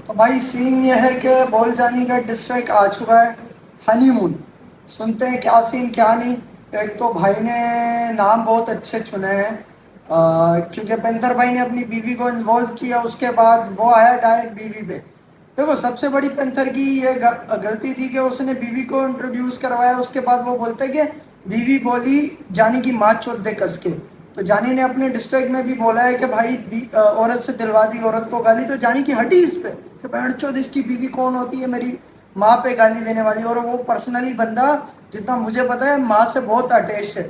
तो भाई सीन ये है कि बोल जानी का डिस्ट्रिक्ट आ चुका है हनीमून। सुनते हैं क्या सीन क्या नहीं। एक तो भाई ने नाम बहुत अच्छे चुने हैं, क्योंकि पेंथर भाई ने अपनी बीवी को इन्वॉल्व किया, उसके बाद वो आया डायरेक्ट बीवी पे। देखो सबसे बड़ी पेंथर की ये गलती थी कि उसने बीवी को इंट्रोड्यूस करवाया, उसके बाद वो बोलते कि बीवी बोली जानी की माँ चोद दे कस के। तो जानी ने अपने डिस्ट्रिक्ट में भी बोला है कि भाई औरत से दिलवा दी औरत को गाली, तो जानी की हटी इस पे कि बहन चोद इसकी बीवी कौन होती है मेरी माँ पे गाली देने वाली। और वो पर्सनली बंदा जितना मुझे पता है माँ से बहुत अटैच है।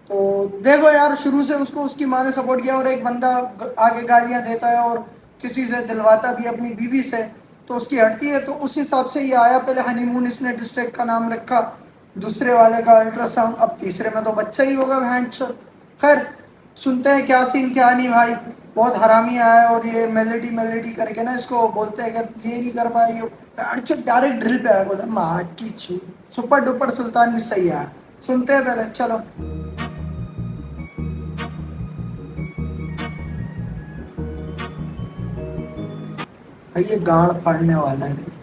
तो देखो यार शुरू से उसको उसकी माँ ने सपोर्ट किया, और एक बंदा आगे गालियाँ देता है और किसी से दिलवाता भी अपनी बीवी से, तो उसकी हटती है। तो उस हिसाब से ये आया, पहले हनीमून इसने डिस्ट्रिक्ट का नाम रखा, दूसरे वाले का अल्ट्रासाउंड, अब तीसरे में तो बच्चा ही होगा बहन चोद। खैर सुनते हैं क्या सीन क्या नहीं भाई। बहुत हरामी आया है, और ये मेलेडी मेलेडी करके ना इसको बोलते हैं कि ये नहीं कर पाई हो, डायरेक्ट ड्रिल पे आया, बोला माँ की चू। सुपर डुपर सुल्तान भी सही आया। सुनते हैं पहले चलो। भाई ये गाड़ फाड़ने वाला है।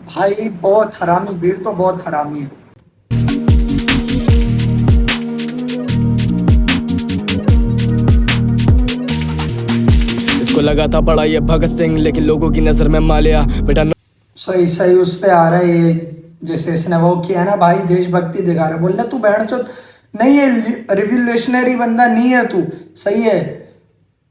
भाई बहुत हरामी, भीड़ तो बहुत हरामी है। इसको लगा था बड़ा ये भगत सिंह, लेकिन लोगों की नजर में मालिया बेटा। सही सही उस पे आ रहा है ये, जैसे इसने वो किया ना भाई, देशभक्ति दिखा रहा है। बोल रहा तू बहन चोद नहीं है, रिवोल्यूशनरी बंदा नहीं है तू। सही है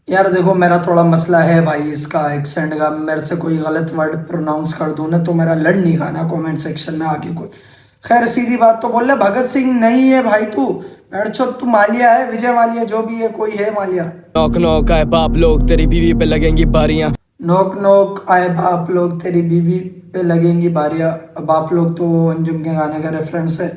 यार। देखो मेरा थोड़ा मसला है भाई इसका एक्सेंट का, मेरे से कोई गलत वर्ड प्रोनाउंस कर दूं ना तो मेरा लड़ नहीं खाना कमेंट सेक्शन में आके कोई। खैर सीधी बात, तो बोल रहे भगत सिंह नहीं है भाई तू, बहन चोद तू मालिया है, विजय मालिया जो भी है, कोई है मालिया। नौक नौक आए बाप लोग, तेरी बीवी पे लगेंगी बारियां। नोक नोक आए बाप लोग, तेरी बीवी पे लगेंगी बारियां। बाप लोग तो अंजुम के गाने का रेफरेंस है।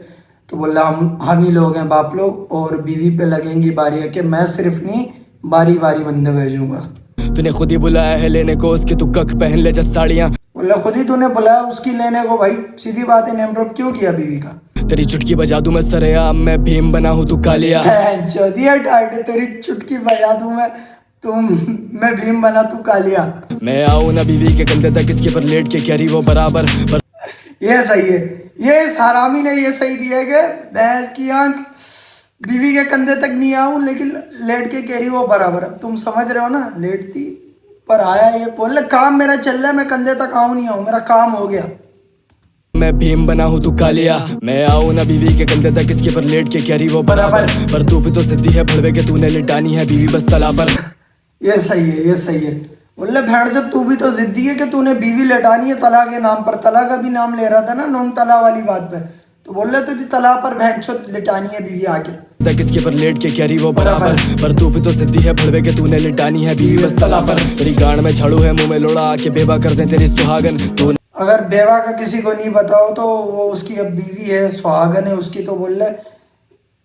तो बोला हम ही लोग हैं बाप लोग, और बीवी पे लगेंगी बारियां, कि मैं सिर्फ नहीं बारी बारी बंदे भेजूंगा। तूने खुद ही बुलाया है लेने को उसकी, तू कक पहन ले जस साड़ियां। बोला खुद ही तूने बुलाया उसकी लेने को भाई, सीधी बात है, नेम ड्रॉप क्यों किया बीवी का। तेरी चुटकी बजा दूं मैं सरेआम, मैं भीम बना हूं तू कालिया। चौधिया टाइट, तेरी चुटकी बजा दूं मैं भीम बना तू कालिया। मैं आऊं ना बीवी के कंधे तक, इसके पर लेट के करी वो बराबर पर। ये सही है, ये इस हरामी ने ये सही दिया है कि भैंस की आंख बीवी के कंधे तक नहीं आऊं, लेकिन लेट के कह रही वो बराबर। अब तुम समझ रहे हो ना, लेटती पर आया ये बोल ले काम मेरा चल रहा है, मैं कंधे तक आऊं नहीं आऊं, मेरा काम हो गया। मैं भीम बना हूं तू कालिया। मैं आऊं ना बीवी के कंधे तक, इसके पर लेट के करी वो बराबर पर। तू भी तो जिद्दी है भड़वे के, तूने लिटानी है बीवी बस तला पर। ये सही है, ये सही है। बोले भेड़ जब तू भी तो जिद्दी है कि तूने बीवी लटानी है तला के नाम पर। तला का भी नाम ले रहा था ना नोन तला वाली बात पे, तो बोल रहे तुझे तला पर भैंस लिटानी है बीवी आके तक इसके पर लेट के करी वो बराबर पर। तू भी तो जिद्दी है भड़वे के, तूने लिटानी है बीवी बस तला पर। तेरी गांड में झाड़ू है मुंह में लोड़ा, आके बेवा कर दे तेरी सुहागन। तू अगर बेवा का किसी को नहीं बताओ तो वो उसकी अब बीवी है, सुहागन है उसकी। तो बोल रहे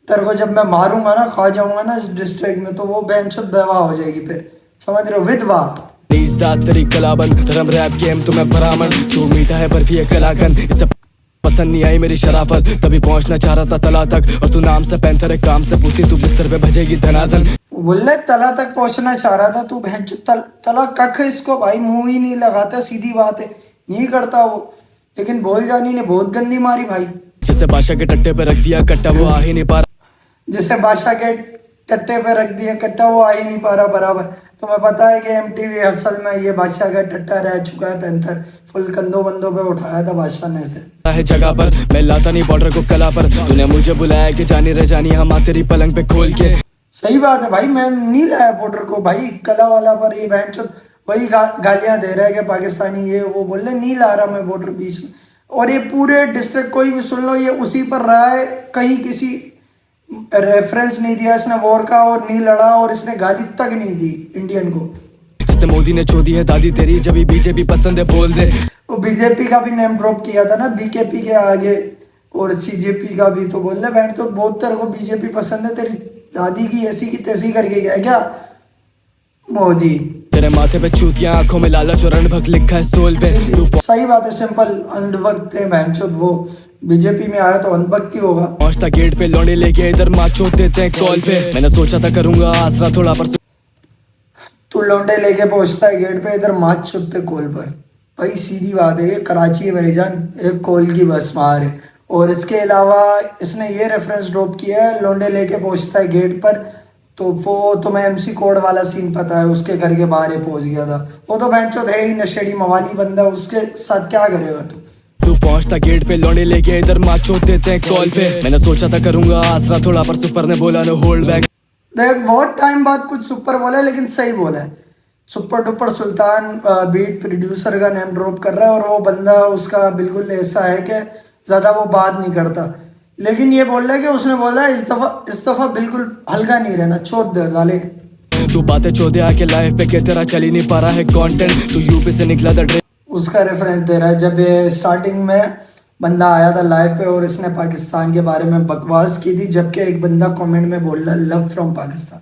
तेरे को जब मैं मारूंगा ना, खा जाऊंगा ना इस डिस्ट्रिक्ट में, तो वो बेंचुत बेवा हो जाएगी फिर, समझ रहे हो, विधवा। तेरी जात तेरी कलाबन, धर्म रैप गेम तुम्हें ब्राह्मण। तू मीठा है बर्फी है कलाकन, इससे पसंद नहीं आई मेरी शराफत। तभी पहुंचना चाह रहा था तला तक, और तू नाम से पैंथर है काम से पूछी, तू बिस्तर पे भजेगी धनाधन। बोल रहे तला तक पहुंचना चाह रहा था तू, बेंचुत तला कख इसको भाई मुंह ही नहीं लगाता, सीधी बात है, नहीं करता वो। लेकिन बोल जानी ने बहुत गंदी मारी भाई। जिसे बादशाह के टट्टे पे रख दिया कट्टा, वो आ ही नहीं पा रहा। जिसे बादशाह के टट्टे पे रख दिया कट्टा, वो आ ही नहीं पा रहा बराबर। तुम्हें पता है कि एमटीवी हसल में ये बादशाह का टट्टा रह चुका है पैंथर, फुल कंधों बंदों पे उठाया था बादशाह ने इसे। है जगह पर मैं लाता नहीं बॉर्डर को कला पर। तूने मुझे बुलाया कि जानी रह जानी हम तेरी पलंग पे खोल के। सही बात है भाई, मैं नहीं लाया बॉर्डर को भाई, कला वाला पर ये बहन वही गालियां दे रहा है कि पाकिस्तानी ये वो। बोल रहे नहीं ला रहा मैं बॉर्डर बीच में, और ये पूरे डिस्ट्रिक्ट कोई भी सुन लो ये उसी पर रहा है, कहीं किसी रेफरेंस नहीं दिया इसने वॉर का, और नहीं लड़ा, और इसने गाली तक नहीं दी इंडियन को। जिसे मोदी ने चोदी है दादी तेरी, जब बीजेपी पसंद है बोल दे। वो बीजेपी का भी नेम ड्रॉप किया था ना बीकेपी के आगे, और सीजेपी का भी। तो बोल रहे बहन तो बहुत तेरे को बीजेपी पसंद है, तेरी दादी की ऐसी की तैसी करके गया क्या मोदी। तेरे तेरे माथे पे चूतियां, आंखों में लालच और अनभक लिखा है सोल पे। तू सही बात है, सिंपल अंधभक्त है बहनचोद। वो बीजेपी में आया तो अंधभक्त ही होगा। पहुंचता गेट पे लौंडे लेके इधर माचो देते हैं कॉल पे। मैंने सोचा था करूंगा आसरा थोड़ा पर तू लौंडे लेके पहुंचता है गेट पे, इधर माच छुपते कोल पर। भाई सीधी बात है, ये कराची है मेरी जान, एक कोल की बस मार है। और इसके अलावा इसने ये रेफरेंस ड्रॉप किया है, लौंडे लेके पहुंचता है गेट पर। तो वो तुम्हें एमसी कोड वाला सीन पता है, उसके घर के बाहर ही पहुंच गया था। वो तो बेंचोद है ही नशेड़ी मवाली बंदा, उसके साथ क्या करेगा तू। तू पहुंचता गेट पे लौंडे लेके इधर माचो देते हैं कॉल पे। मैंने सोचा था करूंगा आसरा थोड़ा पर सुपर ने बोला नो होल्ड बैक। देख बहुत टाइम बाद कुछ सुपर बोला है, लेकिन सही बोला है। सुपर डुपर सुल्तान बीट प्रोड्यूसर का नेम ड्रॉप कर रहा है, और वो बंदा उसका बिल्कुल ऐसा है कि ज़्यादा वो बात नहीं करता। लेकिन ये बोल रहा है कि उसने बोला है इस दफ़ा बिल्कुल हल्का नहीं रहना, चोट दे डाले। तू बातें चौधे आके लाइफ पे के तेरा चल ही नहीं पा रहा है कंटेंट। तू यूपी से निकला था उसका रेफरेंस दे रहा है, जब ये स्टार्टिंग में बंदा आया था लाइव पे और इसने पाकिस्तान के बारे में बकवास की थी, जबकि एक बंदा कमेंट में बोल रहा है लव फ्रॉम पाकिस्तान।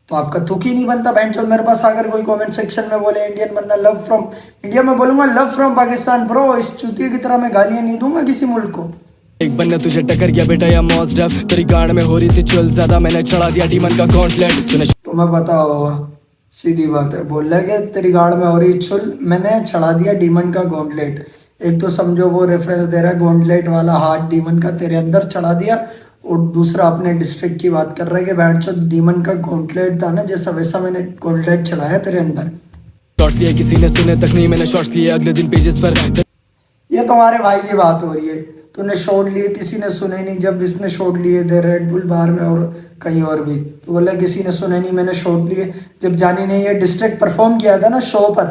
तो आपका तुक ही नहीं बनता बहनचोद मेरे पास आकर कोई कमेंट सेक्शन में बोले इंडियन बंदा लव फ्रॉम इंडिया, में बोलूंगा लव फ्रॉम पाकिस्तान। ब्रो इस चूतिया की तरह मैं गालियां नहीं दूंगा किसी मुल्क को। एक बंदा तुझे टक्कर गया बेटा या मॉस डफ, तेरी गांड में हो रही थी चल ज्यादा, मैंने चढ़ा दिया डीमन का गॉन्टलेट। तूने तुम्हें पता होगा, सीधी बात है, बोल रहा है कि तेरी गाड़ में हो रही चुल, मैंने चढ़ा दिया डीमन का गॉन्टलेट। एक तो समझो वो रेफरेंस दे रहा है गॉन्टलेट वाला, हाथ डीमन का तेरे अंदर चढ़ा दिया। और दूसरा अपने डिस्ट्रिक्ट की बात कर रहा है कि बैंड डीमन का गॉन्टलेट था ना जैसा, वैसा मैंने गॉन्टलेट चढ़ाया तेरे अंदर। शॉर्ट्स लिए किसी ने सुने तक नहीं, मैंने शॉर्ट्स लिए अगले दिन पेजेस पर। ये तुम्हारे भाई की बात हो रही है, तूने शॉट लिए किसी ने सुने नहीं। जब इसने शॉट लिए थे रेड बुल बार में और कहीं और भी, तो बोला किसी ने सुने नहीं, मैंने शॉट लिए। जब जानी ने ये डिस्ट्रिक्ट परफॉर्म किया था ना शो पर,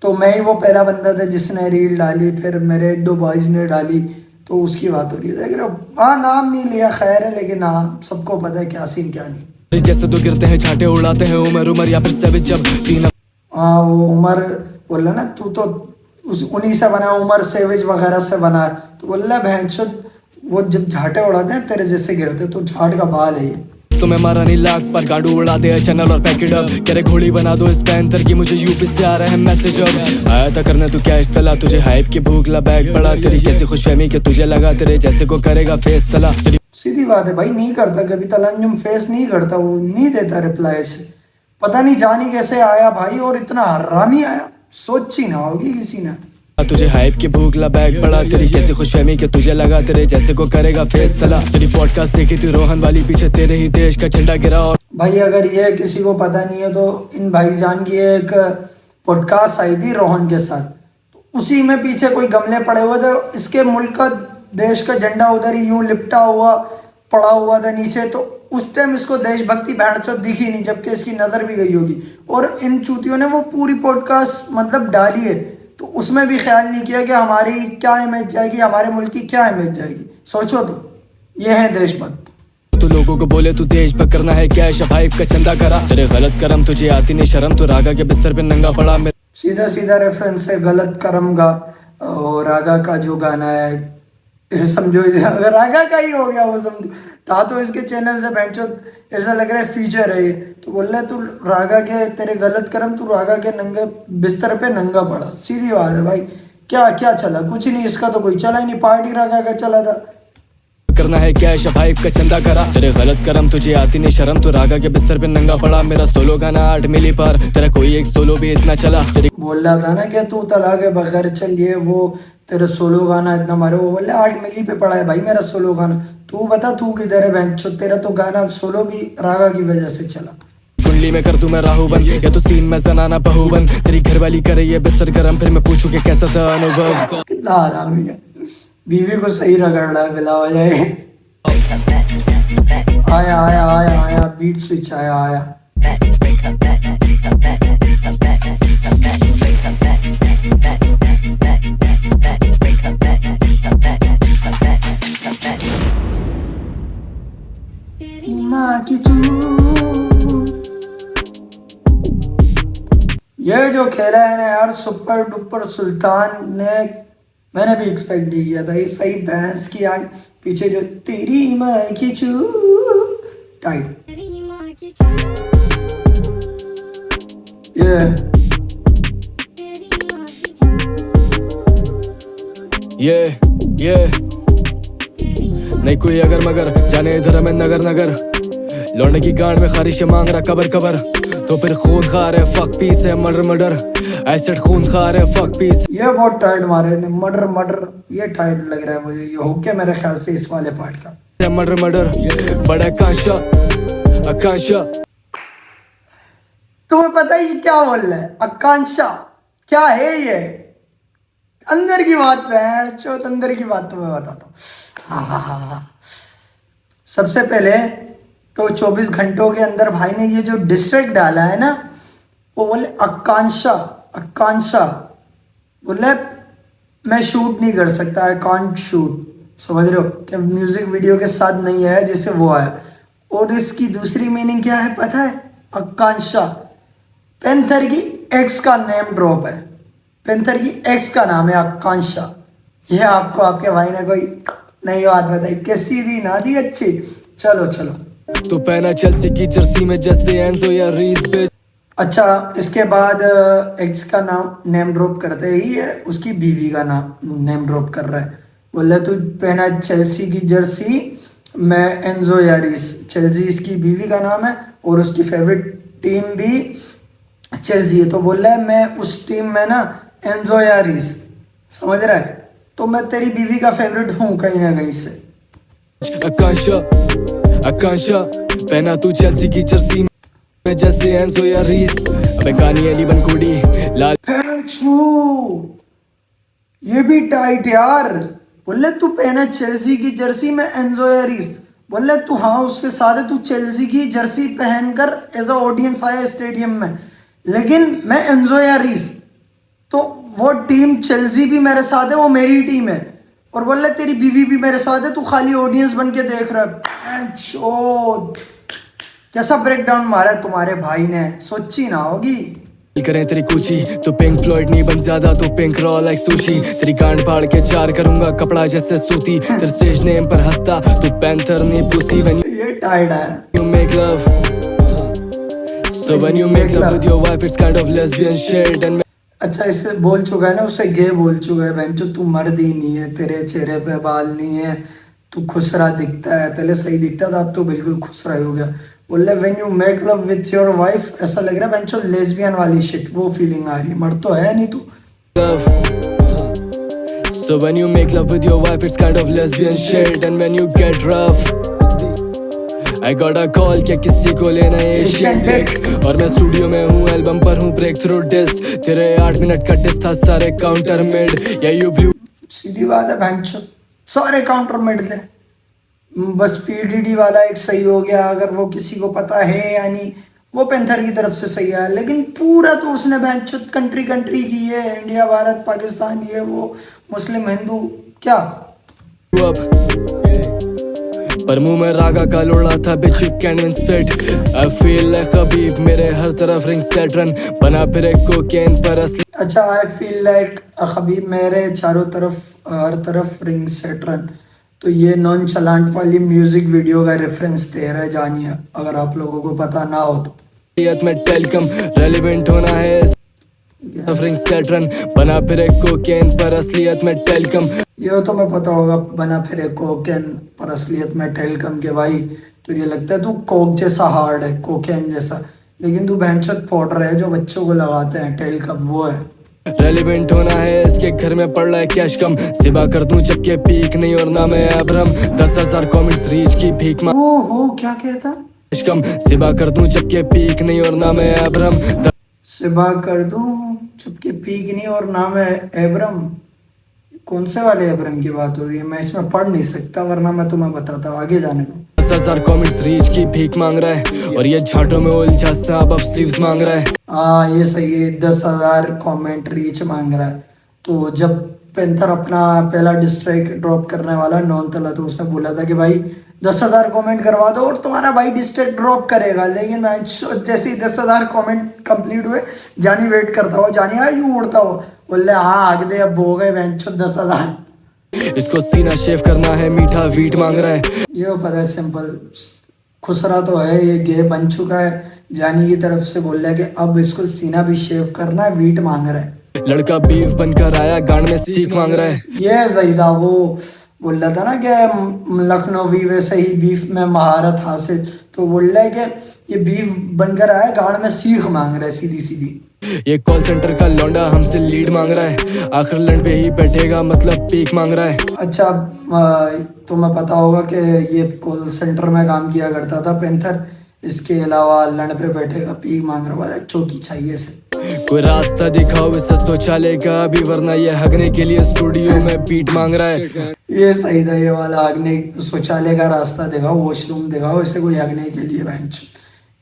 तो मैं ही वो पहला बंदा था जिसने रील डाली, फिर मेरे एक दो बॉयज़ ने डाली, तो उसकी बात हो रही है। देख रहे हो, हाँ नाम नहीं लिया खैर है, लेकिन हाँ सबको पता है क्या सीन क्या नहीं। जैसे तो गिरते हैं छाटे उड़ाते हैं उमर उमर या फिर सेविज जब तीन। हाँ वो उमर बोल रहा ना, तू तो उन्हीं से बना, उमर सेवेज वगैरह से बना है। तो बोल रहा भैंसुद वो जब झाटे उड़ाते हैं तेरे जैसे गिरते, तो झाट का बाल है ये। तो मैं मारा नहीं लाख पर गाड़ू उड़ा दे चैनल और पैकेट अप, कह रहे घोड़ी बना दो इस पैंथर की, मुझे यूपी से आ रहा है मैसेज अब। आया था करने तू क्या इस्तला, तुझे हाइप की भूख ला बैग पड़ा, तेरी कैसी खुशफहमी कि तुझे लगा तेरे जैसे को करेगा फेस तला। सीधी बात है भाई, नहीं करता कभी तलंजुम फेस नहीं करता, वो नहीं देता रिप्लाई से। पता नहीं जानी कैसे आया भाई, और इतना हरामी आया, सोची ना होगी किसी ने। तुझे हाइप की भूख ला बैग पड़ा, तेरी कैसी खुशफहमी कि तुझे लगा तेरे जैसे को करेगा फेस तला। तेरी पॉडकास्ट देखी थी रोहन वाली, पीछे तेरे ही देश का झंडा गिरा। और भाई अगर ये किसी को पता नहीं है तो इन भाईजान की एक पॉडकास्ट आई थी रोहन के साथ, तो उसी में पीछे कोई गमले पड़े हुए थे, इसके मुल्क का देश का झंडा उधर ही यूं लिपटा हुआ पड़ा हुआ था नीचे। तो उस टाइम इसको देशभक्ति भैंचो दिखी नहीं, जबकि इसकी नज़र भी गई होगी। और इन चूतियों ने वो पूरी पॉडकास्ट मतलब डाली है, तो उसमें भी ख्याल नहीं किया कि हमारी क्या इमेज जाएगी, हमारे मुल्क की क्या इमेज जाएगी। सोचो तो, ये है देशभक्त। तू लोगों को बोले तू देशभक्त करना है क्या, शफाइफ का चंदा करा, तेरे गलत कर्म तुझे आती नहीं शर्म, तो रागा के बिस्तर पे नंगा पड़ा। सीधा सीधा रेफरेंस है गलत कर्म का। और रागा का जो गाना है समझो, अगर रागा का ही हो गया वो समझो, था तो इसके चैनल से बेंचो ऐसा लग रहा है फीचर है ये। तो बोल रहा है तू रागा के तेरे गलत कर्म, तू रागा के नंगे बिस्तर पे नंगा पड़ा। सीधी बात है भाई, क्या क्या चला, कुछ नहीं, इसका तो कोई चला ही नहीं, पार्टी रागा का चला था। करना है क्या शफाइफ का चंदा करा, तेरे गलत कर्म तुझे आती नहीं शर्म, तो रागा के बिस्तर पे नंगा पड़ा। मेरा सोलो गाना 8 मिली पर, तेरा कोई एक सोलो भी इतना चला। बोल रहा था ना कि तू तला के बगैर चलिए, वो तेरा सोलो गाना इतना मारे, वो बोले 8 मिली पे पड़ा है भाई मेरा सोलो गाना। तू बता तू किधर है बेंचो, तेरा तो गाना सोलो भी रागा की वजह से चला। कुंडली में कर दूं मैं राहु या तो सीन में जनाना बहुबन, तेरी घरवाली करे ये बिस्तर गरम, फिर मैं पूछूं कि कैसा था अनुभव। कितना आरामी है, बीवी को सही रगड़ रहा है बिला वजह। आया आया आया आया बीट स्विच आया आया। ये जो खेला है ना यार सुपर डुपर सुल्तान ने, मैंने भी एक्सपेक्ट नहीं किया था। ये सही भैंस की आग पीछे जो तेरी माँ की चू टाइट, ये ये नहीं कोई अगर मगर जाने इधर हमें नगर नगर लौंडे की गांड में खारिश मांग रहा कबर कबर तो फिर खून खा रहे फक पीस है मर्डर मर्डर एसिड खून खा रहे फक पीस ये बहुत टाइट मारे ने, मर्डर मर्डर, ये टाइट लग रहा है मुझे, ये हुक है मेरे ख्याल से इस वाले पार्ट का। है मर्डर मर्डर बड़ा आकांक्षा आकांक्षा तुम्हें पता है ये क्या बोल रहा है? आकांक्षा क्या है ये? अंदर की बात है, चौथ अंदर की बात तुम्हें बताता हूँ। हाँ हाँ हाँ हाँ। सबसे पहले तो 24 घंटों के अंदर भाई ने ये जो डिस्ट्रैक्ट डाला है ना, वो बोले आकांक्षा आकांक्षा, बोले मैं शूट नहीं कर सकता, आई कांट शूट। समझ रहे हो कि म्यूजिक वीडियो के साथ नहीं है जैसे वो आया। और इसकी दूसरी मीनिंग क्या है पता है? आकांक्षा पेंथर की एक्स का नेम ड्रॉप है, पेंथर की एक्स का नाम है आकांक्षा। ये आपको आपके भाई ने कोई नई बात बताई, कैसी दी ना दी अच्छी। चलो चलो। तू पहना चेल्सी की जर्सी में जैसे एंजो या रीस पे। अच्छा, इसके बाद एक्स का नाम नेम ड्रॉप करते ही है, उसकी बीवी का नाम नेम ड्रॉप कर रहा है। बोले तू पहना चेल्सी की जर्सी, मैं एंजो यारिस, चेल्सी इसकी बीवी का नाम है और उसकी फेवरेट टीम भी चेल्सी है। तो बोल रहा है मैं उस टीम में ना एंजो यारिस, समझ रहा है? तो मैं तेरी बीवी का फेवरेट हूँ कहीं ना कहीं से। आकांक्षा आकांक्षा पहना तू चेल्सी की जर्सी में जैसे एंजो या रीस। अबे कानी अली बनकुड़ी लाल छू, ये भी टाइट यार। बोले तू पहना चेल्सी की जर्सी में एंजो यारिस, बोले तू हाँ उसके साथ है, तू चेल्सी की जर्सी पहनकर एज अ ऑडियंस आया स्टेडियम में, लेकिन मैं एंजो यारिस, तो वो टीम चेल्सी भी मेरे साथ है, वो मेरी टीम है। और बोले तेरी बीवी भी मेरे साथ है, तू खाली ऑडियंस बन के देख रहा है। कैसा ब्रेक डाउन मारा है तुम्हारे भाई ने, सोची ना होगी। करें तेरी कूची तो पिंक फ्लॉयड नहीं बन ज्यादा तो पिंक रॉ लाइक सुशी। तेरी गांड फाड़ के चार करूंगा कपड़ा जैसे सूती। तेरे स्टेज नेम पर हंसता तू पैंथर नहीं पुसी। व्हेन ये टाइट है। you make love so when you make love with your wife it's kind of lesbian shit and अच्छा, इससे बोल चुका है ना, उससे गे बोल चुका है। बेंचो तू मर्द ही नहीं है, तेरे चेहरे पे बाल नहीं है, तू खुसरा दिखता है, पहले सही दिखता था अब तो बिल्कुल खुसरा ही हो गया। बोल रहे when you make love with your wife, ऐसा लग रहा है बेंचो लेस्बियन वाली शिट, वो फीलिंग आ रही है। मर्द तो है नहीं तू। love so when you make love with your wife it's kind of lesbian shit and when you get rough I got a call क्या किसी को लेना है एशियन टेक। और मैं स्टूडियो में हूँ, एल्बम पर हूँ, ब्रेक थ्रू डिस्क। तेरे 8 मिनट का डिस्क था सारे काउंटर मिड या यू ब्लू। सीधी बात है बेंचो, सारे काउंटर मिड थे, बस पीडीडी वाला एक सही हो गया, अगर वो किसी को पता है यानी वो पेंथर की तरफ से सही है। लेकिन पूरा तो उसने बेंचो कंट्री कंट्री की है, इंडिया भारत पाकिस्तान ये वो मुस्लिम हिंदू क्या। पर मुंह में रागा का लोड़ा था bitch you can't even spit I feel like हबीब मेरे हर तरफ रिंग सेट रन बना फिर एक कोकेन पर असली। अच्छा, आई फील लाइक हबीब मेरे चारों तरफ हर तरफ रिंग सेट रन, तो ये नॉन चलांट वाली म्यूजिक वीडियो का रेफरेंस दे रहा है, जानिए अगर आप लोगों को पता ना हो तो। में टेलकम रेलिवेंट होना है रिंग सेट रन बना फिर एक कोकेन पर असलियत में टेलकम। ये तो मैं पता होगा, बना फिर एक कोकेन पर असलियत में टेलकम के भाई। तो ये लगता है तू कोक जैसा हार्ड है, कोकेन जैसा, लेकिन तू भैंसत पाउडर है जो बच्चों को लगाते हैं, टेलकम वो है। रेलिवेंट होना है इसके घर में पड़ रहा है कैश कम सिवा कर दूं जबकि पीक नहीं और नाम है अब्रम 10,000 कमेंट्स रीच की भीख ओ हो क्या कहता? कैश कम सिवा कर दूं जबकि पीक नहीं और नाम है अब्रम सिबा कर दूं जबकि पीक नहीं और नाम है एब्रम। कौन से वाले एब्रम की बात हो रही है? मैं इसमें पढ़ नहीं सकता, वरना मैं तुम्हें बताता हूँ, आगे जाने को। 10,000 कमेंट्स रीच की भीख मांग रहा है और ये झाटों में उलझा सांप अब स्लीव्स मांग रहा है। हाँ ये सही है, 10,000 कमेंट रीच मांग रहा है। तो जब पेंथर अपना पहला डिस्ट्रैक्ट ड्रॉप करने वाला नॉन तला, तो उसने बोला था कि भाई 10,000 कमेंट करवा दो और तुम्हारा भाई डिस्ट्रैक्ट ड्रॉप करेगा। लेकिन मैं जैसे ही 10,000 कमेंट कंप्लीट हुए, जानी वेट करता हो, जानी यूं उड़ता हो, बोल रहे हाँ आगे दे, अब हो गए 10,000। इसको सीना शेव करना है मीठा वीट मांग रहा है। ये पता है सिंपल, खुसरा तो है, ये गे बन चुका है, जानी की तरफ से बोल रहा है कि अब इसको सीना भी शेव करना है, वीट मांग रहा है। लड़का बीफ बनकर आया गांड में सीख मांग रहा है ये ज़ैदा वो बोल रहा था ना कि लखनवी वैसे ही बीफ में महारत हासिल, तो बोल रहा है कि ये बीफ बनकर आया गाड़ में सीख मांग रहा है सीधी सीधी। ये कॉल सेंटर का लौंडा हमसे लीड मांग रहा है, आखिर लंड पे ही बैठेगा मतलब पीक मांग रहा है। अच्छा तुम्हें पता होगा कि ये कॉल सेंटर में काम किया करता था पेंथर, इसके अलावा लंड पे बैठेगा पीक मांग रहा है, चौकी चाहिए से। कोई रास्ता दिखाओ इस शौचालय का अभी, वरना ये हगने के लिए स्टूडियो में बीट मांग रहा है। ये सही था, ये वाला हगने शौचालय का रास्ता दिखाओ, वॉशरूम दिखाओ, इसे कोई हगने के लिए बेंच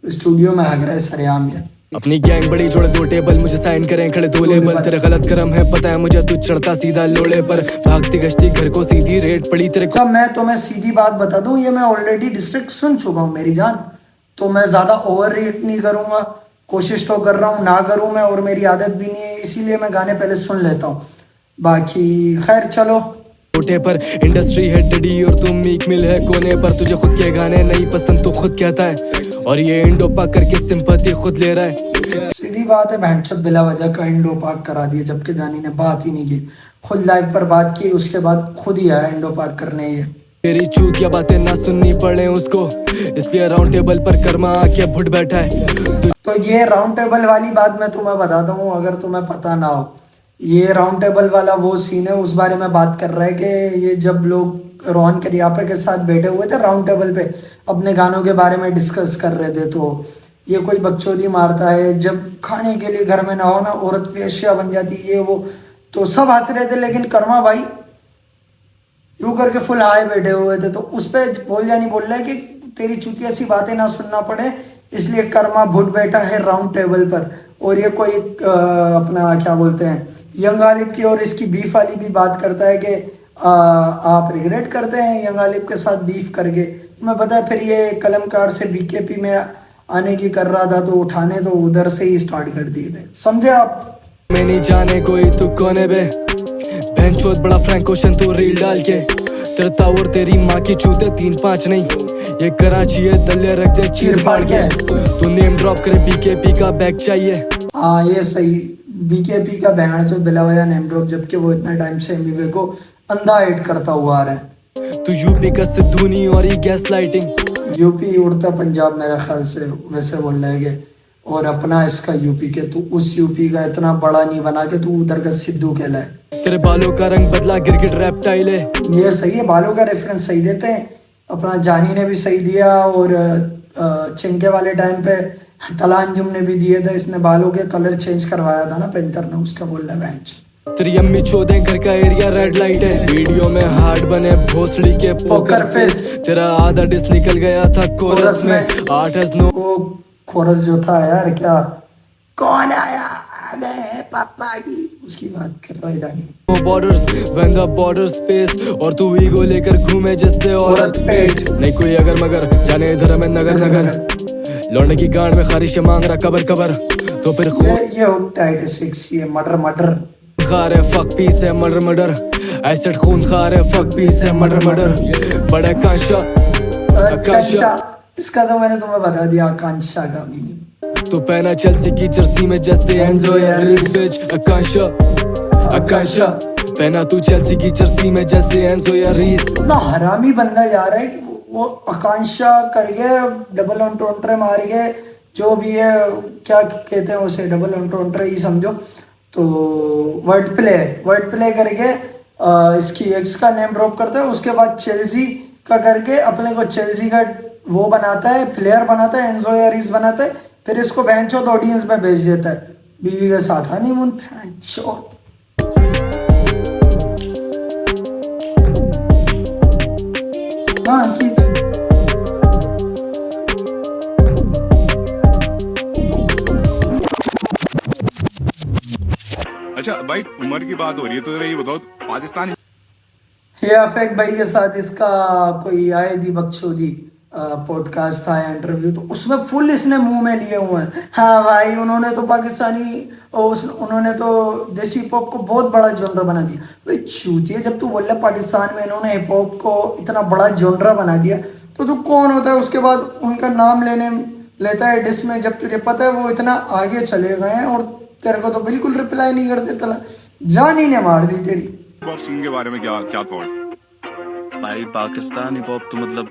स्टूडियो में हग रहा है सरेआम ये। अपनी गैंग बड़ी जोड़ दो टेबल, मुझे साइन करें खड़े दो लेबल, तेरे गलत कर्म है पता है मुझे, तू चढ़ता सीधा लोड़े पर, भागती गश्ती घर को सीधी रेट पड़ी तेरे। अच्छा मैं तुम्हें सीधी बात बता दूं, ये मैं ऑलरेडी डिस्ट्रिक्ट सुन चुका हूँ मेरी जान, तो मैं ज़्यादा ओवर रिएक्ट नहीं करूँगा, कोशिश तो कर रहा हूँ ना करूँ मैं, और मेरी आदत भी नहीं है, इसीलिए मैं गाने पहले सुन लेता हूँ। बाकी खैर चलो। छोटे पर इंडस्ट्री है डडी और तुम मीक मिल है कोने पर, तुझे खुद के गाने नहीं पसंद तो खुद कहता है, और ये इंडो पाक करके सिंपैथी खुद ले रहा है। सीधी बात है, भैंचोद बिला वजह का इंडो पाक करा दिया, जबकि जानी ने बात ही नहीं की, खुद लाइव पर बात की, उसके बाद खुद ही आया इंडो पाक करने। ये तेरी चूतिया बातें ना सुननी पड़े उसको, इसलिए राउंड टेबल पर कर्मा आके भुट बैठा है। तो ये राउंड टेबल वाली बात मैं तुम्हें बताता हूँ, अगर तुम्हें पता ना हो, ये राउंड टेबल वाला वो सीन है, उस बारे में बात कर रहा है कि ये जब लोग रोहन करियापे के साथ बैठे हुए थे राउंड टेबल पे अपने गानों के बारे में डिस्कस कर रहे थे, तो ये कोई बकचोदी मारता है, जब खाने के लिए घर में ना हो ना औरत वेश्या बन जाती ये वो, तो सब हंस रहे थे, लेकिन कर्मा भाई यूँ करके फुल हाई बैठे हुए थे, तो उस पर बोल रहा है कि तेरी चुतिया सी बातें ना सुनना पड़े, इसलिए कर्मा भुट बैठा है राउंड टेबल पर। और ये कोई अपना क्या बोलते हैं यंग गालिब की और इसकी बीफ वाली भी बात करता है कि आप रिग्रेट करते हैं यंग गालिब के साथ बीफ करके। तुम्हें पता है फिर ये कलमकार से बीकेपी में आने की कर रहा था, तो उठाने तो उधर से ही स्टार्ट कर दिए थे, समझे आप। मैं नहीं जाने कोई तू कोने बे, बेंचोद बड़ा फ्रैंक क्वेश्चन तू रील डाल के, तेरे ताऊ और तेरी माँ की चूते 3-5 नहीं, ये कराची है दल्ले रख दे चीर फाड़ के, तू नेम ड्रॉप करे बीकेपी का बैग चाहिए। हाँ ये सही, बीकेपी का बहन तो बिला वजह नेम ड्रॉप, जबकि वो इतना टाइम से एमवीवे को अंधा हिट करता हुआ आ रहा है। तू यूपी का सिद्धू नहीं और ये गैस लाइटिंग, यूपी उड़ता पंजाब मेरे ख्याल से वैसे बोल रहे हैं, और अपना इसका यूपी के, तू उस यूपी का इतना बड़ा नहीं बना के तू उधर का सिद्धू कहलाए। तेरे बालों का रंग बदला गिरगिट रैप्टाइल है, ये सही है, बालों का रेफरेंस सही देते हैं, अपना जानी ने भी सही दिया, और चिंके वाले टाइम पे तलांजुम ने भी दिए थे, इसने बालों के कलर चेंज करवाया था ना पेंटर ने, उसका बोल रहा है बेंच। तेरी अम्मी चौदह घर का एरिया रेड लाइट है, वीडियो में हार्ड बने भोसड़ी के पोकर फेस, तेरा आधा डिस निकल गया था कोरस में 8-9। वो कोरस जो था यार, क्या कौन आया आ गए पापा की, उसकी बात कर रहा है जानी। Borders when the borders face, और तू ईगो लेकर घूमे जैसे औरत पेट, नहीं कोई अगर मगर जाने इधर में नगर नगर, लौंडे की गांड में खारिश मांग रहा कबर कबर, तो फिर ये हुक टाइट है, सेक्सी है, मर्डर मर्डर खार है फक पीस है मर्डर मर्डर, एसिड खून खार है फक पीस है मर्डर मर्डर, बड़ा कांशा आकांक्षा, इसका तो मैंने तुम्हें बता दिया आकांक्षा का मीनिंग। तू पहना चेल्सी की जर्सी में जैसे एंजो या रीस, आकांक्षा आकांक्षा पहना तू चेल्सी की जर्सी में जैसे एंजो या रीस। इतना हरामी बंदा जा रहा है, वो आकांक्षा करके डबल एंट्रोंट्रे मार के, जो भी है क्या कहते हैं उसे, डबल एंट्रोंट्रे ही समझो, तो वर्ड प्ले करके इसकी एक्स का नेम ड्रॉप करता है, उसके बाद चेल्सी का करके अपने को चेल्सी का वो बनाता है, प्लेयर बनाता है, एंजो या रीस बनाता है, फिर इसको भैंचोद ऑडियंस में भेज देता है बीवी के साथ हनीमून। भैंचोद हाँ अच्छा भाई, उम्र की बात हो रही है तो जरा ये बताओ, पाकिस्तान ये अफेक भाई के साथ इसका कोई आए दी बकचोदी पॉडकास्ट था या इंटरव्यू, तो उसमें फुल इसने मुंह में लिए हुए हैं। हाँ भाई, उन्होंने तो पाकिस्तानी उन्होंने तो देसी हिप हॉप को बहुत बड़ा जॉनर बना दिया। भाई चूतिए, जब तू बोल रहा पाकिस्तान में इन्होंने हिप हॉप को इतना बड़ा जॉनर बना दिया, तो तू कौन होता है उसके बाद उनका नाम लेता है डिस में, जब तुझे पता है वो इतना आगे चले गए हैं और तेरे को तो बिल्कुल रिप्लाई नहीं करते, तला जान ही ने मार दी तेरी। हॉप सीन के बारे में क्या क्या थॉट? भाई पाकिस्तान हिप हॉप तो मतलब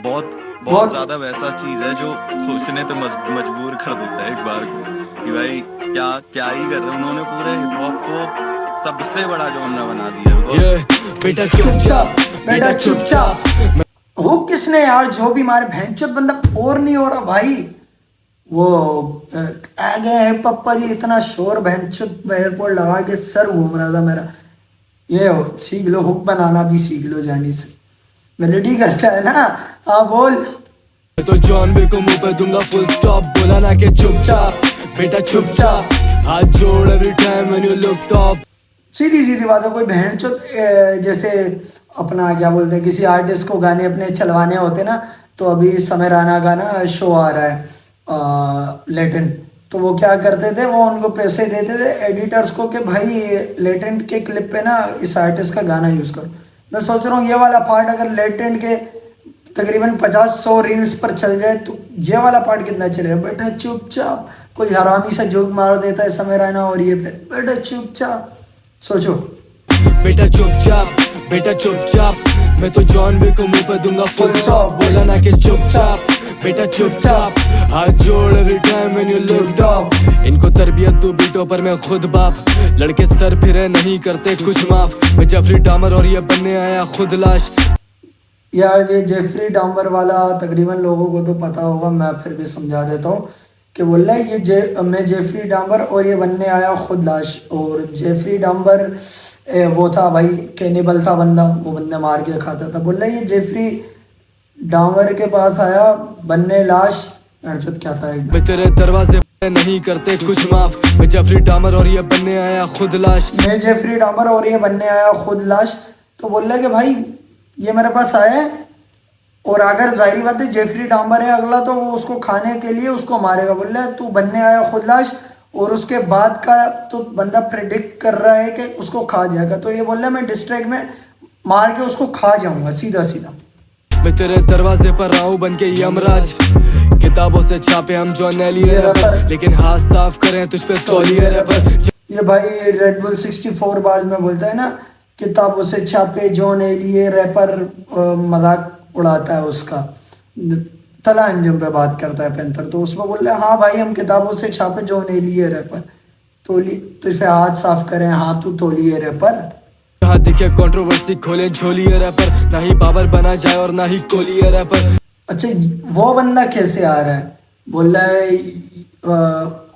बहुत बहुत- बहुत ज्यादा वैसा चीज है जो सोचने पे मजबूर कर देता है एक बार को कि भाई क्या क्या ही कर रहे हैं उन्होंने पूरे हिप हॉप को सबसे बड़ा जॉनरा बना दिया है। ये बेटा चुपचाप बेटा चुपचाप। हुक किसने यार, जो भी मारे भैंचोद बंदा फोर नहीं हो रहा भाई। वो आ गए हैं पप्पा जी, इतना शोर भैंचोद एयरपोर्ट लगा के सर घूम रहा था मेरा। ये हो सीख लो, हुक बनाना भी सीख लो जानी से। मेलोडी करता है ना, हाँ बोल। मैं तो जॉन विक को मुंह पे दूंगा फुल स्टॉप, बोला ना कि चुपचाप बेटा चुपचाप, हाथ जोड़ every time when you look top. सीधी सीधी बात है, कोई भैंचोद जैसे अपना क्या बोलते हैं, किसी आर्टिस्ट को गाने अपने चलवाने होते ना, तो अभी समय राणा का ना शो आ रहा है लेटेंट, तो वो क्या करते थे, वो उनको पैसे देते थे एडिटर्स को कि भाई लेटेंट के क्लिप पे ना इस आर्टिस्ट का गाना यूज़ करो। मैं सोच रहा हूँ ये वाला पार्ट अगर लेटेंट के तकरीबन 50-100 रील्स पर चल जाए तो ये वाला पार्ट कितना चलेगा। बेटा चुपचाप, कोई हरामी सा जोक मार देता है समय राणा और ये फिर बेटा चुपचाप। सोचो बेटा चुपचाप, मैं तो जॉन विक को मुंह पे दूंगा फुल स्टॉप, बोला ना कि चुपचाप बेटा चुपचाप, हाथ जोड़ every time when you look top. इनको तरबियत दो बीटों पर मैं खुद बाप, लड़के सर फिरे नहीं करते कुछ माफ, मैं जेफरी डामर और ये बनने आया खुद लाश। यार ये जेफरी डामर वाला तकरीबन लोगों को तो पता होगा, मैं फिर भी समझा देता हूँ कि बोल रहा है ये मैं जेफरी डामर और ये बनने आया खुद लाश। और जेफरी डामर वो था भाई, कैनिबल था बंदा, वो बंदे मार के खाता था। बोल रहा है ये जेफरी डामर के पास आया बनने लाश, क्या था एक मैं तेरे दरवाजे पे नहीं करते कुछ माफ, मैं जेफरी डामर और ये बनने आया खुद लाश। मैं जेफरी डामर और ये बनने आया खुद लाश। तो बोल रहा है कि भाई ये मेरे पास आया है, और अगर जाहिर बात है जेफरी डामर है अगला तो वो उसको खाने के लिए उसको मारेगा। बोल रहा है तू बनने आया खुद लाश, और उसके बाद का तो बंदा प्रेडिक्ट कर रहा है कि उसको खा जाएगा। तो ये बोल रहा है मैं डिस्ट्रैक्ट में मार के उसको खा जाऊंगा सीधा सीधा। मैं तेरे दरवाजे पर आऊं बन के यमराज, किताबों से छापे हम जॉन एलिये रैपर, लेकिन हाथ साफ करें तुझ पे तौलिए रैपर। ये भाई रेड बुल 64 बार में बोलता है ना, किताबों से छापे जॉन एलिये रैपर, मजाक उड़ाता है उसका, तला अंजुम पे बात करता है पैंथर। तो उसमें बोल रहे हैं हाँ भाई हम किताबों से छापे जॉन एलिये रैपर, तुझ पे हाथ साफ करें हाँ तू तौलिए रैपर। जहाँ दिखे कंट्रोवर्सी खोले झोलिए रैपर, ना ही बाबर बना जाए और ना ही कोलिए रैपर। अच्छा वो बंदा कैसे आ रहा है, बोल रहा है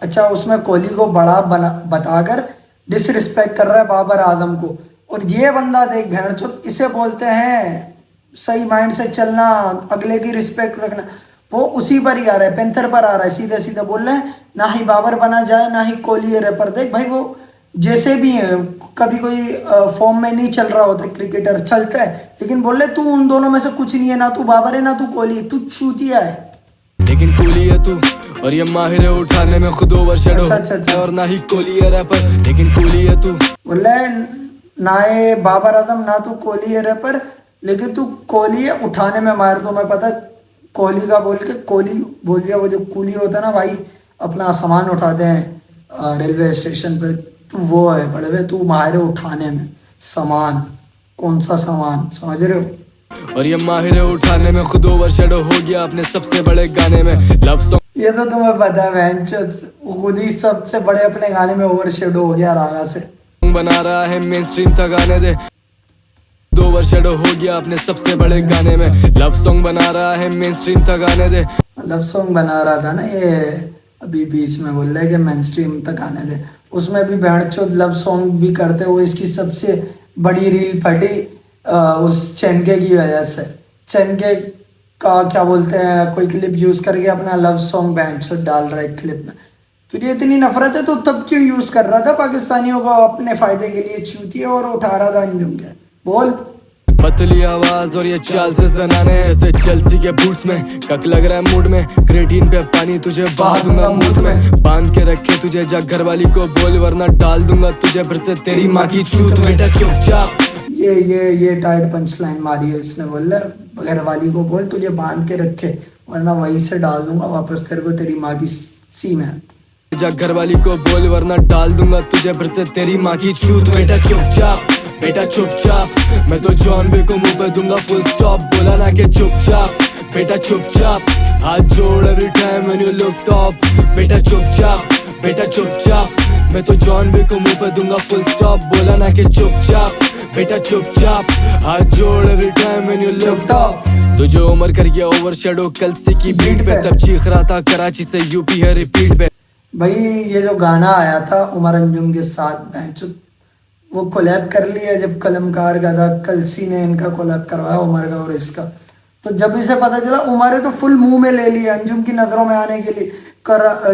अच्छा उसमें कोहली को बड़ा बना बताकर डिसरिस्पेक्ट कर रहा है बाबर आजम को। और ये बंदा देख भेड़चोद, इसे बोलते हैं सही माइंड से चलना, अगले की रिस्पेक्ट रखना। वो उसी पर ही आ रहा है, पेंथर पर आ रहा है, सीधे सीधे बोल रहे हैं ना ही बाबर बना जाए ना ही कोहली रैपर। देख भाई वो जैसे भी है, कभी कोई फॉर्म में नहीं चल रहा होता क्रिकेटर चलता है, लेकिन बोल रहे तू उन दोनों में से कुछ नहीं है, ना तू बाबर है ना तू कोहली है, तू चूतिया है। लेकिन कूली है तू और ये माहिर है उठाने में खुद ओवर शेडो, अच्छा। और ना ही कोहली है रैपर, लेकिन कूली है तू। बोल रहा है ना ये बाबर आजम ना तू कोहली है रैपर, लेकिन तू कोहली है उठाने में मार। तो मैं पता कोहली का बोल के कोहली बोल दिया। वो जो कूली होता है ना भाई, अपना सामान उठाते हैं रेलवे स्टेशन पे, तू वो है बड़े, तू माहिर है उठाने में सामान। कौन सा सामान, समझ रहे हो? और ये माहिर है उठाने में खुद ओवर शेडो हो गया अपने सबसे बड़े गाने में। लव सॉन्ग ये तो तुम्हें पता है वेंचर खुद ही सबसे बड़े अपने गाने में ओवर शेडो हो गया रागा से। बना रहा है मेन स्ट्रीम तक आने दे, ओवर शेडो हो गया अपने सबसे बड़े गाने में। लव सॉन्ग बना रहा है मेन स्ट्रीम तक आने दे। लव सॉन्ग बना रहा था ना ये, अभी बीच में बोल रहे कि मेन स्ट्रीम तक आने दे, उसमें भी भेड़चोद लव सॉन्ग भी करते हुए इसकी सबसे बड़ी रील फटी उस चेनके की वजह से। चेनके का क्या बोलते हैं, कोई क्लिप यूज़ करके अपना लव सॉन्ग भेड़चोद डाल रहा है क्लिप में। तुझे इतनी नफरत है तो तब क्यों यूज़ कर रहा था पाकिस्तानियों को अपने फ़ायदे के लिए चूतिया, और उठा रहा था अंजुम के बोल। पतली आवाज और ये चाल से जनाने, जैसे चेल्सी के बूट्स में कक लग रहा है मूड में, क्रेटीन पे पानी तुझे बहा दूंगा मूड में, बांध के रखे तुझे जा घर वाली को बोल, वरना डाल दूंगा तुझे फिर से तेरी माँ की चूत। बेटा चुपचाप, ये टाइट पंच लाइन मारी है इसने। बोल रहा घर वाली को बोल तुझे बांध के रखे, वरना वहीं से डाल दूंगा वापस तेरे को तेरी माँ की सी में। जा घर वाली को बोल वरना डाल दूंगा तुझे फिर से तेरी माँ की चूत। बेटा चुपचाप मैं तो जॉन विक को मुंह पे दूंगा फुल स्टॉप। बोला ना कि चुपचाप बेटा चुपचाप हाथ जोड़ every time when you look top. बेटा चुपचाप मैं तो जॉन विक को मुंह पे दूंगा फुल स्टॉप। बोला ना कि चुपचाप बेटा चुपचाप हाथ जोड़ every time when you look top. तुझे उम्र कर गया ओवर शेडो कलसी की बीट पे, तब चीख रहा था कराची से यूपी है रिपीट पे। भाई ये जो गाना आया था उमर अंजुम के साथ बेंचो वो कोलैब कर लिया जब कलमकार गदा कलसी ने इनका कोलैब करवाया उमर का और इसका। तो जब इसे पता चला उमर तो फुल मुंह में ले लिया अंजुम की नज़रों में आने के लिए।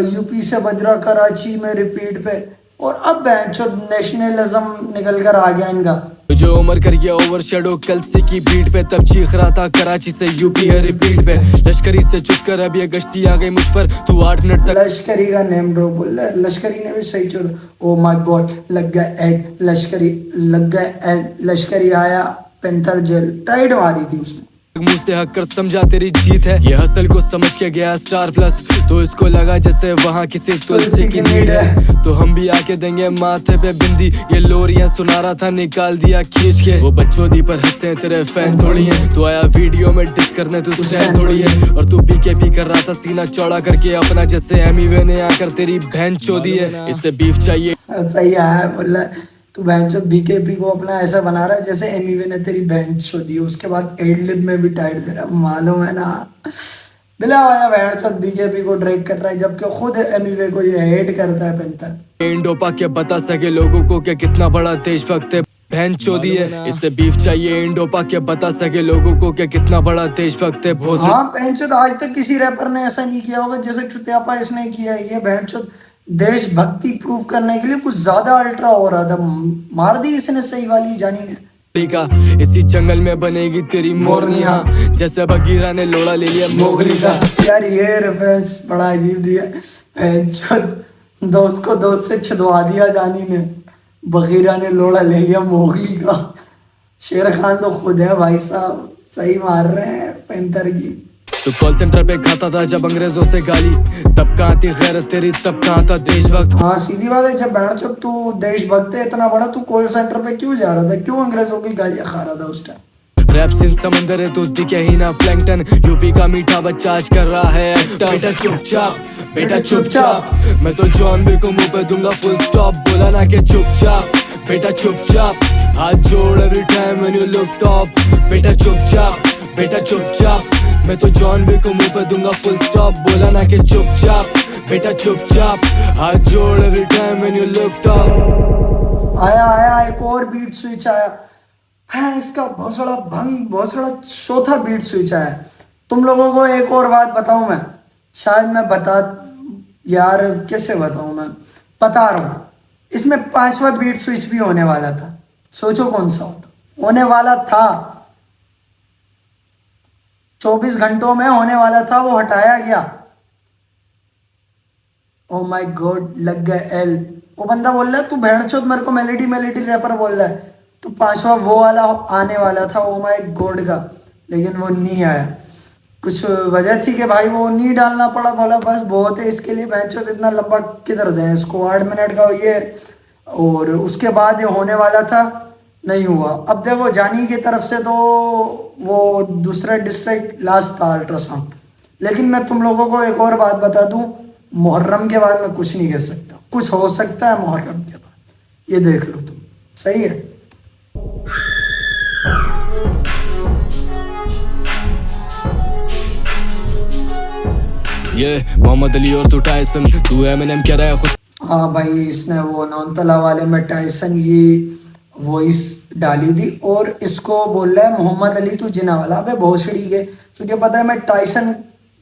यूपी से बजरा कराची में रिपीट पे और अब बेंचो नेशनलिज्म निकल कर आ गया इनका। तुझे उम्र कर गया ओवर शेडो कलसी की बीट पे, तब चीख रहा था कराची से यूपी है रिपीट पे। लश्करी से चुप कर अब ये गश्ती आ गई मुझ पर, तू 8 मिनट तक लश्करी का नेम ड्रॉप बोल रहा है। लश्करी ने भी सही छोड़ा। ओ माय गॉड लग गया एड लश्करी लग गया एल लश्करी आया पेंथर जेल टाइड मारी थी उसने। मुंह से हक कर समझा तेरी जीत है, ये हसल को समझ के गया स्टार प्लस। तो इसको लगा जैसे वहाँ किसी तुलसी की नीड है, तो हम भी आके देंगे माथे पे बिंदी। ये लोरियां सुना रहा था निकाल दिया खींच के। वो बच्चोदी पर हंसते हैं तेरे फैन थोड़ी है, तो आया वीडियो में डिस करने तू स्टैंड थोड़ी है। और तू बीकेपी कर रहा था सीना चौड़ा करके अपना, जैसे एमीवे ने आकर तेरी बहन चोदी है। इससे बीफ चाहिए सही आया बोला तू बहन चो बीकेपी को अपना ऐसा बना रहा है जैसे एमीवे ने तेरी बहन चो दी। उसके बाद एडलिब में भी टाइट दे रहा मालूम है ना। बिला आया बहन चो बीकेपी को ड्रैग कर रहा है जबकि खुद एमीवे को ये हेट करता है पेंथर। इंडोपा के बता सके लोगों को कि कितना बड़ा देशभक्त है बहन चोदी है। इससे बीफ चाहिए इंडोपा के बता सके लोगों को कि कितना बड़ा देशभक्त है। हाँ बहन चो आज तक किसी रैपर ने ऐसा नहीं किया होगा जैसे चुतियापा इसने किया है। ये बहन चो देशभक्ति प्रूव करने के लिए कुछ ज्यादा अल्ट्रा हो रहा था। मार दी इसने सही वाली जानी ने। का इसी जंगल में बनेगी तेरी मोरनिया, जैसे बगीरा ने लोड़ा ले लिया मोगली का। यार ये रेफरेंस बड़ा अजीब दिया। दोस्त को दोस्त से छुड़वा दिया जानी ने, बगीरा ने लोड़ा ले लिया मोगली का। शेर खान तो खुद है भाई साहब, सही मार रहे हैं पेंथर की। तू कॉल सेंटर पे खाता था जब अंग्रेजों से गाली, तब कहाँ थी गैरत तेरी, तब कहाँ था देशभक्त। हाँ सीधी बात है, जब बैठ चुक तू देशभक्त है इतना बड़ा, तू कॉल सेंटर पे क्यों जा रहा था, क्यों अंग्रेजों की गालियां खा रहा था उस टाइम। रैप सीन समंदर है तो दिखे ही ना प्लैंकटन, यूपी का मीठा बच्चा आज कर रहा है एक्टर। बेटा चुपचाप मैं तो जॉन विक को मुंह पे दूंगा फुल स्टॉप। बोला ना कि चुपचाप बेटा चुपचाप हाथ जोड़ every time when you look top. बेटा चुपचाप मैं तो जॉन विक को मुंह पे दूंगा फुल स्टॉप। बोला ना कि चुपचाप बेटा चुपचाप हाथ जोड़ every time when you look top. आया एक और बीट स्विच आया है इसका, बहुत बड़ा भंग, बहुत बड़ा चौथा बीट स्विच आया। तुम लोगों को एक और बात बताऊं मैं, शायद मैं यार कैसे बताऊं, मैं बता रहा हूं, इसमें 5वां बीट स्विच भी होने वाला था। सोचो कौन सा होने वाला था, 24 घंटों में होने वाला था, वो हटाया गया। ओ माय गॉड लग गया एल। वो बंदा बोल रहा है तू भेड़चोद मेरे को मेलेडी रैपर बोल रहा है, तो 5वां वो वाला आने वाला था ओ माय गॉड का, लेकिन वो नहीं आया। कुछ वजह थी कि भाई वो नहीं डालना पड़ा, बोला बस बहुत है इसके लिए, भेड़चोद इतना लंबा किधर दें इसको, 8 मिनट का ये। और उसके बाद ये होने वाला था, नहीं हुआ। अब देखो जानी की तरफ से तो वो दूसरा डिस्ट्रिक्ट लास्ट था अल्ट्रासाउंड। लेकिन मैं तुम लोगों को एक और बात बता दूं, मुहर्रम के बाद मैं कुछ नहीं कह सकता, कुछ हो सकता है मुहर्रम के बाद, ये देख लो तुम। सही है। ये मोहम्मद अली और तू टाइसन, तू एमिनेम कह रहा है खुद। हाँ भाई इसने वो नौनतला वाले में टाइसन ये वॉइस डाली थी और इसको बोल रहा है मोहम्मद अली तू जिना वाला। अबे भोसड़ी के, तुझे पता है मैं टाइसन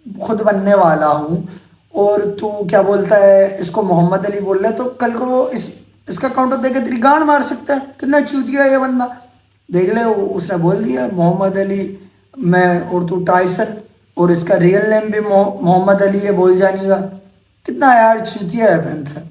खुद बनने वाला हूँ और तू क्या बोलता है इसको मोहम्मद अली बोल रहा है, तो कल को वो इसका काउंटर देके तेरी गांड मार सकता है। कितना चूतिया है ये बंदा, देख ले उसने बोल दिया मोहम्मद अली मैं और तू टाइसन, और इसका रियल नेम भी मोहम्मद अली है बोल जानी का। कितना यार चूतिया है पेंथर।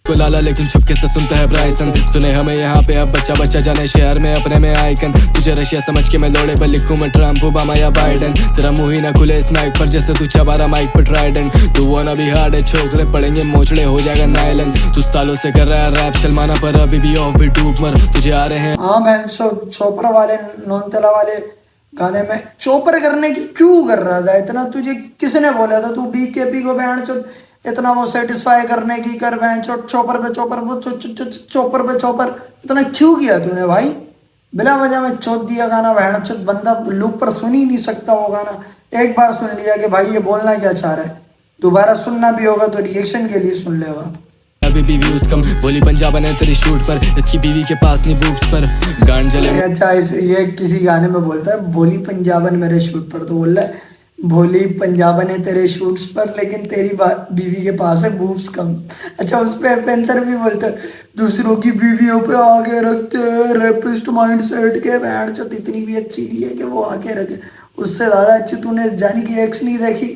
को लाला लेकिन चुपके से सुनता है ब्राइसन। सुने हमें यहाँ पे अब बच्चा बच्चा जाने शहर में अपने में आइकन। तुझे रशिया समझ के मैं लौड़े पर लिखूं मैं ट्रम्प ओबामा या बाइडेन। तेरा मुंह ही ना खुले इस माइक पर जैसे तू चबा रहा माइक पर ट्राइडेंट। तू वो ना भी हार्ड है छोकरे पड़ेंगे मोचड़े हो जाएगा नायलन। तू सालों से कर रहा है रैप शर्माना पर अभी भी ऑफ भी डूब मर तुझे आ रहे हैं। हाँ बहन चोपड़ा वाले नोनतला वाले गाने में चोपर करने की क्यों कर रहा था इतना? तुझे किसने बोला था? तू बीकेपी को बहन चो इतना वो सेटिस्फाई करने की कर बहन चोपर पे चोपर चोपर पे चोपर इतना क्यों किया तूने भाई? बिना वजह में चोट दिया गाना बहन चो। बंदा लूप पर सुन ही नहीं सकता वो गाना। एक बार सुन लिया कि भाई ये बोलना क्या चाह रहा है, दोबारा सुनना भी होगा तो रिएक्शन के लिए सुन लेगा। अभी भी व्यूज कम बोली पंजाबन है तेरी शूट पर इसकी बीवी के पास नहीं बूब्स पर गांड जले। अच्छा ये किसी गाने में बोलता है बोली पंजाबन मेरे शूट पर, तो बोल रहा है भोली पंजाबन है तेरे शूट्स पर लेकिन तेरी बीवी के पास है बूब्स कम। अच्छा उस पे पेंथर भी बोलते हैं दूसरों की बीवियों पे आगे रखते रेपिस्ट माइंड सेट के बैंड जो इतनी भी अच्छी दी है कि वो आके रखे। उससे ज़्यादा अच्छी तूने जानी कि एक्स नहीं देखी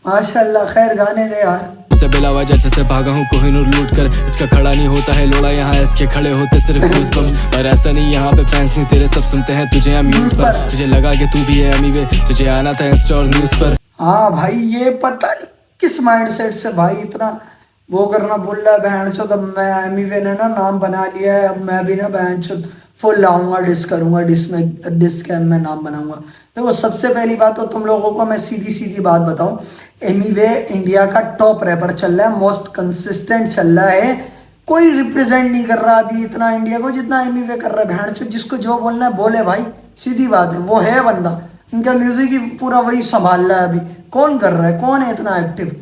माशाल्लाह। खैर जाने दे यार। से बिला वजह जैसे भागा हूँ कोहिनूर लूट कर इसका खड़ा नहीं होता है लोड़ा यहाँ इसके खड़े होते सिर्फ न्यूज पर। और ऐसा नहीं यहाँ पे फैंस नहीं तेरे सब सुनते हैं तुझे यहाँ म्यूट पर। तुझे लगा कि तू भी है एमीवे तुझे आना था इंस्टा और न्यूज पर। हाँ भाई ये पता नहीं किस माइंडसेट से भाई इतना वो करना बोल रहा है बहन चो। तब मैं एमीवे ने ना नाम बना लिया है, अब मैं भी ना बहन चो फुल लाऊंगा डिस करूंगा डिस के मैं नाम बनाऊंगा। देखो सबसे पहली बात तो तुम लोगों को मैं सीधी सीधी बात बताऊं, एमीवे इंडिया का टॉप रैपर चल रहा है, मोस्ट कंसिस्टेंट चल रहा है। कोई रिप्रेजेंट नहीं कर रहा अभी इतना इंडिया को जितना एमीवे कर रहा है बहन चो। जिसको जो बोलना है बोले भाई, सीधी बात है, वो है बंदा। इनका म्यूजिक ही पूरा वही संभाल रहा है अभी। कौन कर रहा है, कौन है इतना एक्टिव?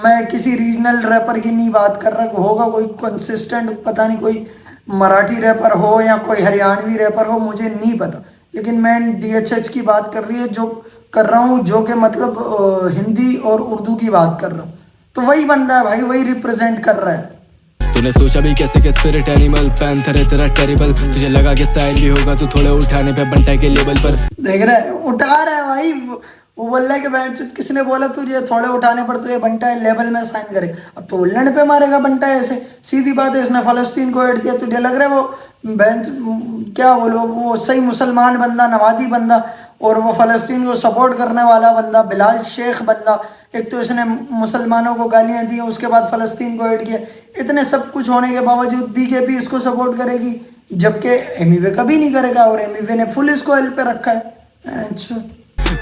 मैं किसी रीजनल रैपर की नहीं बात कर रहा, होगा कोई कंसिस्टेंट, पता नहीं कोई मराठी रैपर हो या कोई हरियाणवी रैपर हो, मुझे नहीं पता। लेकिन मैं DHH की बात कर रही है जो कर रहा हूँ, जो कि मतलब हिंदी और उर्दू की बात कर रहा हूँ। तो वही बंदा है भाई, वही रिप्रेजेंट कर रहा है। तूने सोचा भी कैसे कि स्पिरिट एनिमल पैंथर है तेरा टेरिबल। तुझे लगा कि साइन भी होगा तू थोड़े उठाने पे बंटा के लेवल पर। देख रहा है उठा रहा है भाई। वो बोल रहा है कि बैंड किसने बोला तुझे थोड़े उठाने पर तो ये बंटा है लेवल में साइन करे। अब तो उल्लड़ पे मारेगा बंटा ऐसे, सीधी बात है। इसने फलस्तीन को ऐड दिया, तुझे लग रहा है वो बैंड क्या बोलो वो सही मुसलमान बंदा, नवाजी बंदा और वो फलस्तीन को सपोर्ट करने वाला बंदा, बिलाल शेख बंदा। एक तो इसने मुसलमानों को गालियाँ दी, उसके बाद फ़लस्तीन को ऐड किया। इतने सब कुछ होने के बावजूद बीकेपी इसको सपोर्ट करेगी, जबकि एमीवे कभी नहीं करेगा। और एमीवे ने फुल इसको एल पे रखा है। अच्छा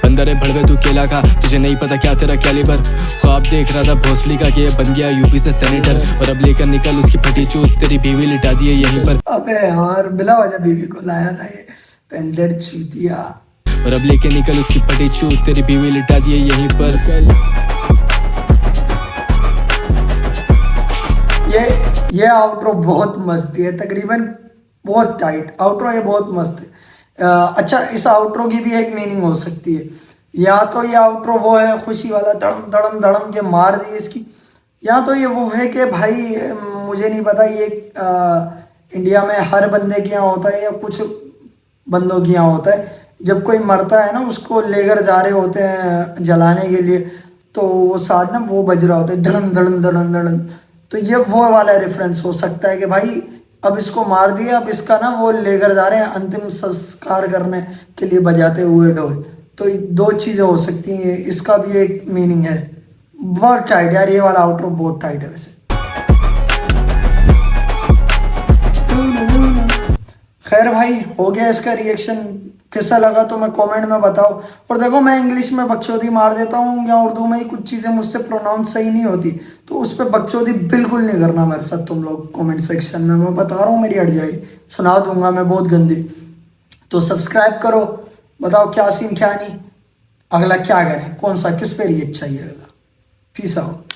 बंदर है भड़वे तू केला का, तुझे नहीं पता क्या तेरा कैलिबर। ख्वाब देख रहा था भोसली का कि ये बन गया यूपी से सेनेटर। और अब लेकर निकल उसकी फटी चूत, तेरी बीवी लिटा दी है यहीं पर। अबे यार बिला वजह बीवी को लाया था ये पेंडर चूतिया। और अब लेके निकल उसकी फटी चूत, तेरी बीवी लिटा दी है यहीं पर। ये आउट्रो बहुत मस्त है, तकरीबन बहुत टाइट आउट्रो, ये बहुत मस्त है। अच्छा इस आउट्रो की भी एक मीनिंग हो सकती है, या तो ये आउट्रो वो है खुशी वाला धड़म धड़म धड़म के मार दिए इसकी, या तो ये वो है कि भाई मुझे नहीं पता ये इंडिया में हर बंदे के यहाँ होता है या कुछ बंदों के यहाँ होता है। जब कोई मरता है ना उसको लेकर जा रहे होते हैं जलाने के लिए, तो वो साथ ना वो बज रहा होता है धड़न धड़न धड़न धड़न। तो ये वो वाला रेफरेंस हो सकता है कि भाई अब इसको मार दिया, अब इसका ना वो लेकर जा रहे हैं अंतिम संस्कार करने के लिए बजाते हुए ढोल। तो दो चीज़ें हो सकती हैं, इसका भी एक मीनिंग है। बहुत टाइट यार, ये वाला आउटरो बहुत टाइट है वैसे। खैर भाई हो गया इसका रिएक्शन, कैसा लगा तो मैं कमेंट में बताओ। और देखो मैं इंग्लिश में बकचोदी मार देता हूँ या उर्दू में ही कुछ चीज़ें मुझसे प्रोनाउंस सही नहीं होती, तो उस पर बकचोदी बिल्कुल नहीं करना मेरे साथ तुम लोग कमेंट सेक्शन में। मैं बता रहा हूँ मेरी हट जाएगी, सुना दूंगा मैं बहुत गंदी। तो सब्सक्राइब करो, बताओ क्या सीन क्या नहीं, अगला क्या करें, कौन सा किस पे रिएक्ट चाहिए अगला। Peace out.